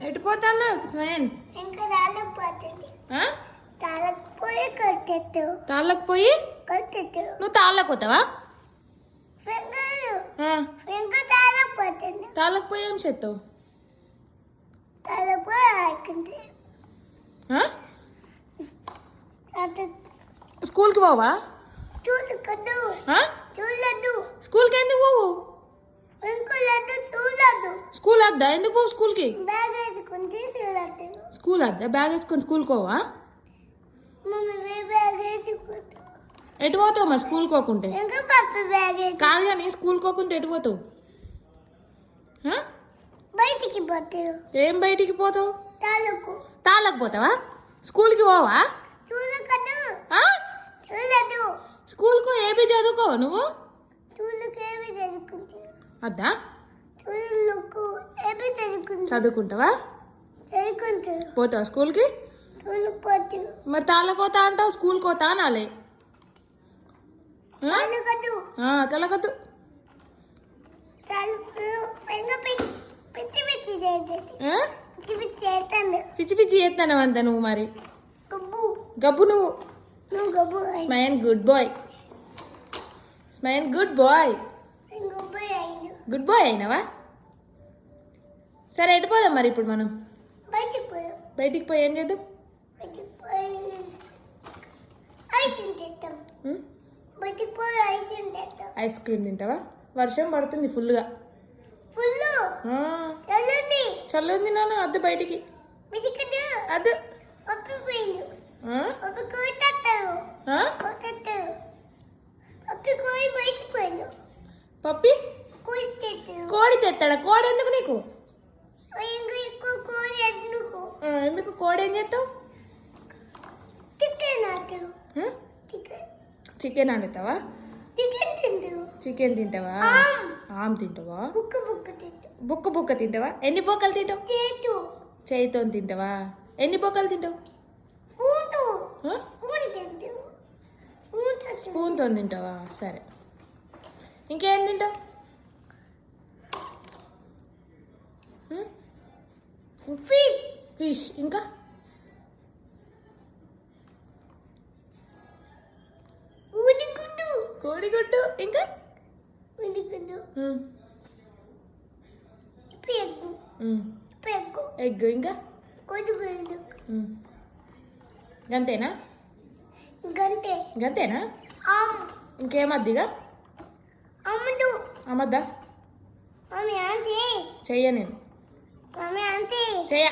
ఎటు పోతాను స్మైన్? ఇంకా రాలేకపోతుంది. తాళ్ళకు పోయి కట్టెట్టు. తాళ్ళకు పోయి కట్టెట్టు. నువ్వు తాళ్ళకు పోతావా? ఇంకా తాళకపోతుంది. తాళ్ళకు పోయి ఏం చేస్తావు? తాళకు పోయి ఆడుకుంటే. స్కూల్కి పోవా? చూడకద్దు. చూడదు. స్కూల్కి ఎందుకు పోవు? ఇంకోలేదు చూడదు. స్కూల్ వద్దా? ఎందుకు పోవు స్కూల్కి? బ్యాగ్ వేసుకుంటే చూడదు. స్కూల్ వద్దా? బ్యాగ్ వేసుకొని స్కూల్కి పోవా? మమ్మీ బ్యాగ్ వేసుకుంటా. ఎటు పోతావు మరి స్కూల్కి పోకుంటే? ఇంకా పప్పి బ్యాగ్ కాదు కానీ స్కూల్కి పోకుంటే ఎటు పోతావు? బయటికి పోతావు. ఏం బయటికి పోతావు? తాళ్ళకు. తాళ్ళకు పోతావా? స్కూల్కి పోవా? చూడకద్దు. చూడదు. స్కూల్కు ఏబీ చదువుకోవా నువ్వు? చూడకు ఏమి చదువుకుంటా. అద్దా? చూడకు ఏమి చదువుకుంటా. చదువుకుంటావా? చదువుకుంటా. పోతావా స్కూల్కి? చూడకపోతు. మరి తాళ్ళకు పోతా అంటావు, స్కూల్కి పోతా అనాలి. తాళ్ళకద్దు. తెలగద్దు. పిచ్చి పిచ్చి చేస్తుంది. పిచ్చి పిచ్చి చేస్తాను. పిచ్చి పిచ్చి చేస్తాను అంత నువ్వు మరి. గబ్బు. గబ్బు నువ్వు. నువ్వు గబ్బు. స్మైన్ గుడ్ బాయ్. స్మైన్ గుడ్ బాయ్. గుడ్ బాయ్ అయినావా? సరే ఎటు పోదాం మరి ఇప్పుడు మనం? బయటికి పోయాం. బయటికి పోయి ఏం చేద్దాం? బయటికి పోయి ఐస్ క్రీమ్ తెస్తాం. బయటికి పోయి ఐస్ క్రీమ్ తెస్తాం. ఐస్ క్రీమ్ తింటావా? వర్షం పడుతుంది ఫుల్గా. ఫుల్ చల్లుంది. చల్లుంది నాన్న, అద్దు బయటికి. అద్దు. పప్పి పోయింది. పప్పి కోయి తెస్తాడు. పప్పి కోయి బయటికి పోయింది. పప్పి కోడి తెస్తాడు. కోడి తెస్తాడా? కోడి ఎందుకు నీకు? ఎక్కువ కోడి ఎందుకు? ఎందుకు కోడి ఏం చేస్తావు? చికెన్ ఆడతాడు. చికెన్ వండుతావా? చికెన్ తింటావు. చికెన్ తింటావా? ఆమ్ తింటావా? బుక్క బుక్క తింటావు. బుక్క బుక్క తింటావా? ఎన్ని బొక్కలు తింటావు? చేయితో తింటావా? ఎన్ని బొక్కలు తింటావు? స్పూన్తో తింటావా? సరే, ఇంకేం తింటావు? ఫిష్. ఫిష్. ఇంకా? కోడిగుడ్డు. ఇంకా? ఎగ్. ఇంకా? గంతేనా? గంతేనా? ఇంకేమద్దిగా? అమ్మద్దా? చెయ్య నేను. చెయ్య.